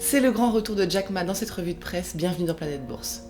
C'est le grand retour de Jack Ma dans cette revue de presse. Bienvenue dans Planète Bourse.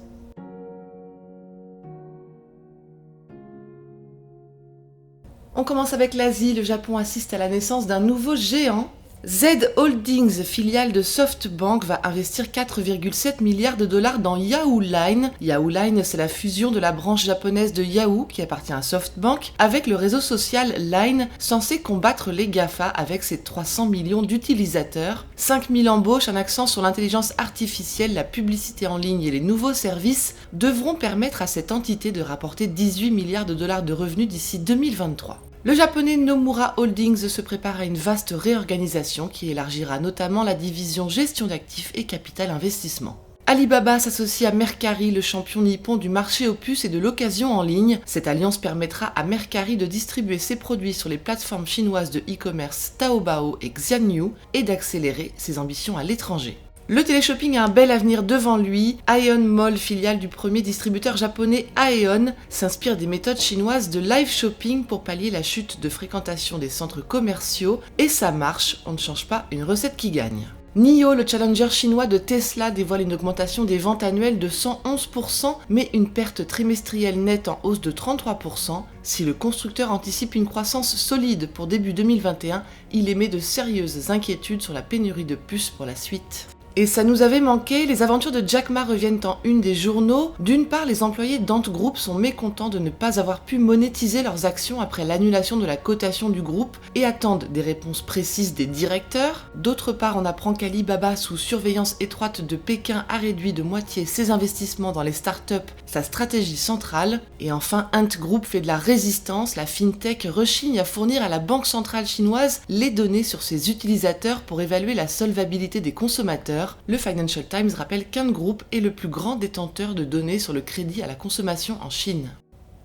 On commence avec l'Asie. Le Japon assiste à la naissance d'un nouveau géant. Z Holdings, filiale de SoftBank, va investir 4,7 milliards de dollars dans Yahoo Line. Yahoo Line, c'est la fusion de la branche japonaise de Yahoo, qui appartient à SoftBank, avec le réseau social Line, censé combattre les GAFA avec ses 300 millions d'utilisateurs. 5000 embauches, un accent sur l'intelligence artificielle, la publicité en ligne et les nouveaux services devront permettre à cette entité de rapporter 18 milliards de dollars de revenus d'ici 2023. Le japonais Nomura Holdings se prépare à une vaste réorganisation qui élargira notamment la division gestion d'actifs et capital investissement. Alibaba s'associe à Mercari, le champion nippon du marché aux puces et de l'occasion en ligne. Cette alliance permettra à Mercari de distribuer ses produits sur les plateformes chinoises de e-commerce Taobao et Xianyu et d'accélérer ses ambitions à l'étranger. Le téléshopping a un bel avenir devant lui. Aeon Mall, filiale du premier distributeur japonais Aeon, s'inspire des méthodes chinoises de live shopping pour pallier la chute de fréquentation des centres commerciaux. Et ça marche, on ne change pas une recette qui gagne. NIO, le challenger chinois de Tesla, dévoile une augmentation des ventes annuelles de 111%, mais une perte trimestrielle nette en hausse de 33%. Si le constructeur anticipe une croissance solide pour début 2021, il émet de sérieuses inquiétudes sur la pénurie de puces pour la suite. Et ça nous avait manqué, les aventures de Jack Ma reviennent en une des journaux. D'une part, les employés d'Ant Group sont mécontents de ne pas avoir pu monétiser leurs actions après l'annulation de la cotation du groupe et attendent des réponses précises des directeurs. D'autre part, on apprend qu'Alibaba, sous surveillance étroite de Pékin, a réduit de moitié ses investissements dans les startups, sa stratégie centrale. Et enfin, Ant Group fait de la résistance, la fintech rechigne à fournir à la banque centrale chinoise les données sur ses utilisateurs pour évaluer la solvabilité des consommateurs. Le Financial Times rappelle qu'Ant Group est le plus grand détenteur de données sur le crédit à la consommation en Chine.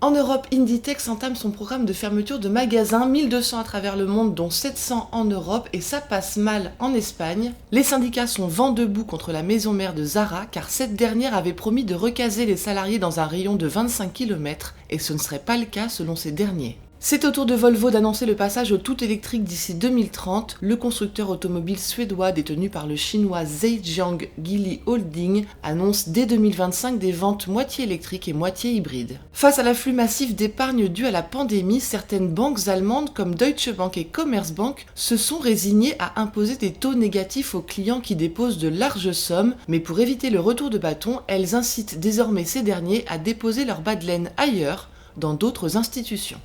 En Europe, Inditex entame son programme de fermeture de magasins, 1200 à travers le monde, dont 700 en Europe, et ça passe mal en Espagne. Les syndicats sont vent debout contre la maison mère de Zara, car cette dernière avait promis de recaser les salariés dans un rayon de 25 km, et ce ne serait pas le cas selon ces derniers. C'est au tour de Volvo d'annoncer le passage au tout électrique d'ici 2030. Le constructeur automobile suédois détenu par le chinois Zhejiang Geely Holding annonce dès 2025 des ventes moitié électriques et moitié hybrides. Face à l'afflux massif d'épargne dû à la pandémie, certaines banques allemandes comme Deutsche Bank et Commerzbank se sont résignées à imposer des taux négatifs aux clients qui déposent de larges sommes, mais pour éviter le retour de bâton, elles incitent désormais ces derniers à déposer leur bas de laine ailleurs, dans d'autres institutions.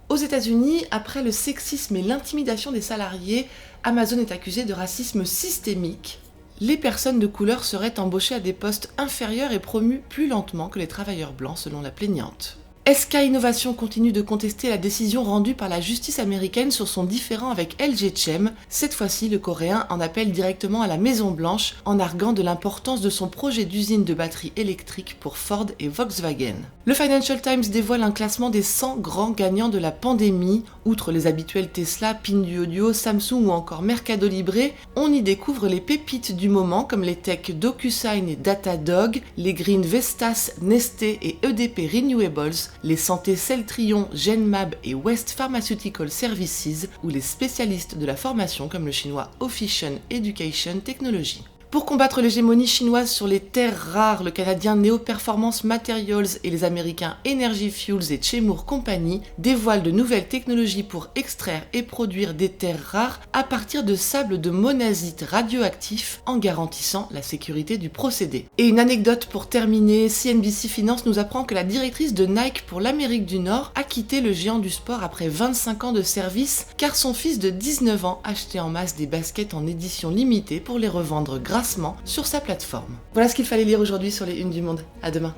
Aux États-Unis, après le sexisme et l'intimidation des salariés, Amazon est accusé de racisme systémique. Les personnes de couleur seraient embauchées à des postes inférieurs et promues plus lentement que les travailleurs blancs selon la plaignante. SK Innovation continue de contester la décision rendue par la justice américaine sur son différend avec LG Chem. Cette fois-ci, le Coréen en appelle directement à la Maison-Blanche en arguant de l'importance de son projet d'usine de batteries électriques pour Ford et Volkswagen. Le Financial Times dévoile un classement des 100 grands gagnants de la pandémie. Outre les habituels Tesla, Pinduoduo, Samsung ou encore Mercado Libre, on y découvre les pépites du moment comme les techs DocuSign et Datadog, les Green Vestas, Nestlé et EDP Renewables, les santé Celltrion, Genmab et West Pharmaceutical Services ou les spécialistes de la formation comme le chinois Offician Education Technology. Pour combattre l'hégémonie chinoise sur les terres rares, le canadien Neo Performance Materials et les américains Energy Fuels et Chemours Company dévoilent de nouvelles technologies pour extraire et produire des terres rares à partir de sable de monazite radioactif en garantissant la sécurité du procédé. Et une anecdote pour terminer, CNBC Finance nous apprend que la directrice de Nike pour l'Amérique du Nord a quitté le géant du sport après 25 ans de service car son fils de 19 ans achetait en masse des baskets en édition limitée pour les revendre grassement sur sa plateforme. Voilà ce qu'il fallait lire aujourd'hui sur les Unes du Monde. À demain.